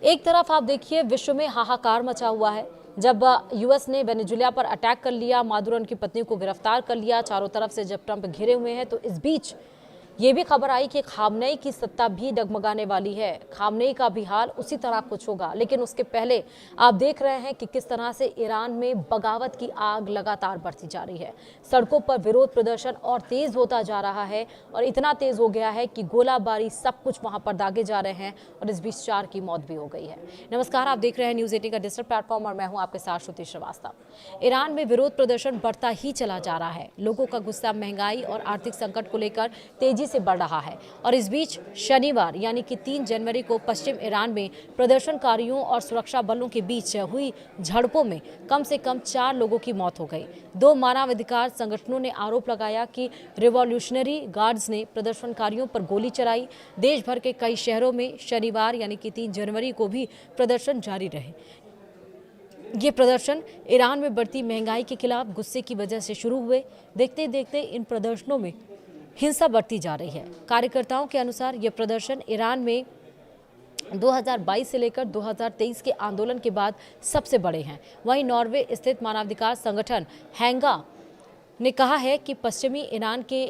एक तरफ आप देखिए विश्व में हाहाकार मचा हुआ है जब यूएस ने वेनेजुएला पर अटैक कर लिया, मादुरो उनकी पत्नी को गिरफ्तार कर लिया, चारों तरफ से जब ट्रंप घिरे हुए हैं, तो इस बीच ये भी खबर आई कि खामनेई की सत्ता भी डगमगाने वाली है। खामनेई का भी हाल उसी तरह कुछ होगा। लेकिन उसके पहले आप देख रहे हैं कि किस तरह से ईरान में बगावत की आग लगातार बढ़ती जा रही है। सड़कों पर विरोध प्रदर्शन और तेज होता जा रहा है और इतना तेज हो गया है कि गोलाबारी सब कुछ वहां पर दागे जा रहे हैं और इस बीच 4 की मौत भी हो गई है। नमस्कार, आप देख रहे हैं न्यूज 18 का डिजिटल प्लेटफॉर्म और मैं हूं आपके साथ श्रुति श्रीवास्तव। ईरान में विरोध प्रदर्शन बढ़ता ही चला जा रहा है। लोगों का गुस्सा महंगाई और आर्थिक संकट को लेकर तेजी से बढ़ रहा है और इस बीच शनिवार यानी कि 3 जनवरी को पश्चिम ईरान में प्रदर्शनकारियों और सुरक्षा बलों के बीच हुई झड़पों में कम से कम 4 लोगों की मौत हो गई। 2 मानवाधिकार संगठनों ने आरोप लगाया कि रिवॉल्यूशनरी गार्ड्स ने प्रदर्शनकारियों पर गोली चलाई। देश भर के कई शहरों में शनिवार यानी कि 3 जनवरी को भी प्रदर्शन जारी रहे। ये प्रदर्शन ईरान में बढ़ती महंगाई के खिलाफ गुस्से की वजह से शुरू हुए। देखते देखते इन प्रदर्शनों में हिंसा बढ़ती जा रही है। कार्यकर्ताओं के अनुसार ये प्रदर्शन ईरान में 2022 से लेकर 2023 के आंदोलन के बाद सबसे बड़े हैं। वहीं नॉर्वे स्थित मानवाधिकार संगठन हैंगा ने कहा है कि पश्चिमी ईरान के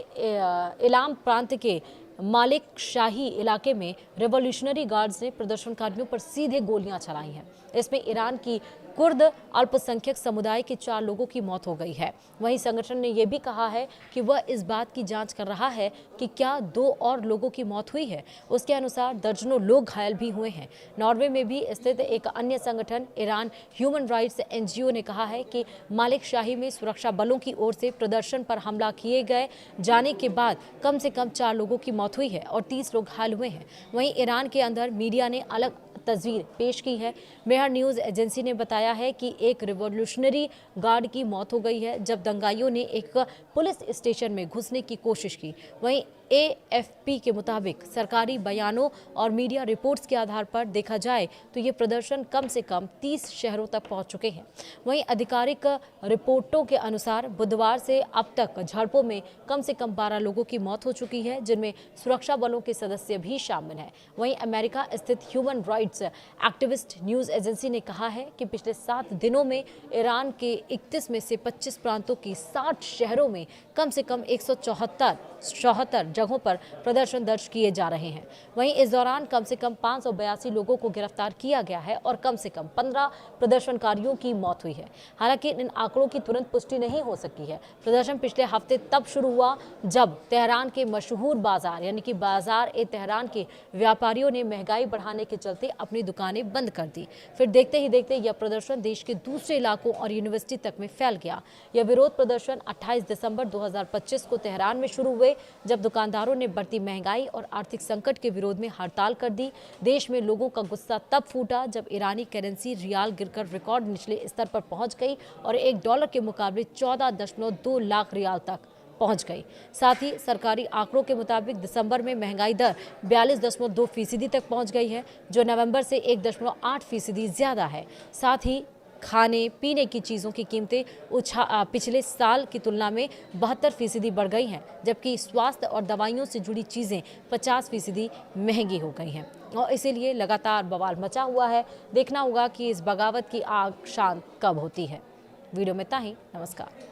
इलाम प्रांत के मालिक शाही इलाके में रिवॉल्यूशनरी गार्ड्स ने प्रदर्शनकारियों पर सीधे गोलियां चलाई हैं। इसमें ईरान की कुर्द अल्पसंख्यक समुदाय के 4 लोगों की मौत हो गई है। वहीं संगठन ने यह भी कहा है कि वह इस बात की जांच कर रहा है कि क्या 2 और लोगों की मौत हुई है। उसके अनुसार दर्जनों लोग घायल भी हुए हैं। नॉर्वे में भी स्थित एक अन्य संगठन ईरान ह्यूमन राइट्स एनजीओ ने कहा है कि मालिक शाही में सुरक्षा बलों की ओर से प्रदर्शन पर हमला किए गए जाने के बाद कम से कम 4 लोगों की मौत हुई है और 30 लोग घायल हुए हैं। वहीं ईरान के अंदर मीडिया ने अलग तस्वीर पेश की है। मेहर न्यूज एजेंसी ने बताया है कि एक रिवॉल्यूशनरी गार्ड की मौत हो गई है जब दंगाइयों ने एक पुलिस स्टेशन में घुसने की कोशिश की। वहीं एएफपी के मुताबिक सरकारी बयानों और मीडिया रिपोर्ट्स के आधार पर देखा जाए तो ये प्रदर्शन कम से कम 30 शहरों तक पहुंच चुके हैं। वहीं आधिकारिक रिपोर्टों के अनुसार बुधवार से अब तक झड़पों में कम से कम 12 लोगों की मौत हो चुकी है, जिनमें सुरक्षा बलों के सदस्य भी शामिल हैं। वहीं अमेरिका स्थित human rights activist news agency ने कहा है कि पिछले 7 दिनों में ईरान के 31 में से 25 प्रांतों की 60 शहरों में कम से कम 174 जगहों पर प्रदर्शन दर्ज किए जा रहे हैं। वहीं इस दौरान कम से कम 582 लोगों को गिरफ्तार किया गया है और कम से कम 15 प्रदर्शनकारियों की मौत हुई है। हालांकि इन आंकड़ों की तुरंत पुष्टि नहीं हो सकी है। प्रदर्शन पिछले हफ्ते तब शुरू हुआ जब तेहरान के मशहूर बाजार यानी कि बाजार ए तेहरान के व्यापारियों ने महंगाई बढ़ाने के चलते अपनी दुकानें बंद कर दी। फिर देखते ही देखते यह प्रदर्शन देश के दूसरे इलाकों और यूनिवर्सिटी तक में फैल गया। यह विरोध प्रदर्शन 28 दिसंबर 2025 को तेहरान में शुरू हुए जब दुकानदारों ने बढ़ती महंगाई और आर्थिक संकट के विरोध में हड़ताल कर दी। देश में लोगों का गुस्सा तब फूटा जब ईरानी करेंसी रियाल गिरकर रिकॉर्ड निचले स्तर पर पहुंच गई और $1 के मुकाबले 14.2 लाख रियाल तक पहुंच गई। साथ ही सरकारी आंकड़ों के मुताबिक दिसंबर में महंगाई दर 42.2% तक पहुंच गई है, जो नवंबर से 1.8% ज्यादा है। साथ ही खाने पीने की चीज़ों की कीमतें पिछले साल की तुलना में 72% बढ़ गई हैं, जबकि स्वास्थ्य और दवाइयों से जुड़ी चीज़ें 50% महंगी हो गई हैं और इसीलिए लगातार बवाल मचा हुआ है। देखना होगा कि इस बगावत की आग शांत कब होती है। वीडियो में इतना ही। नमस्कार।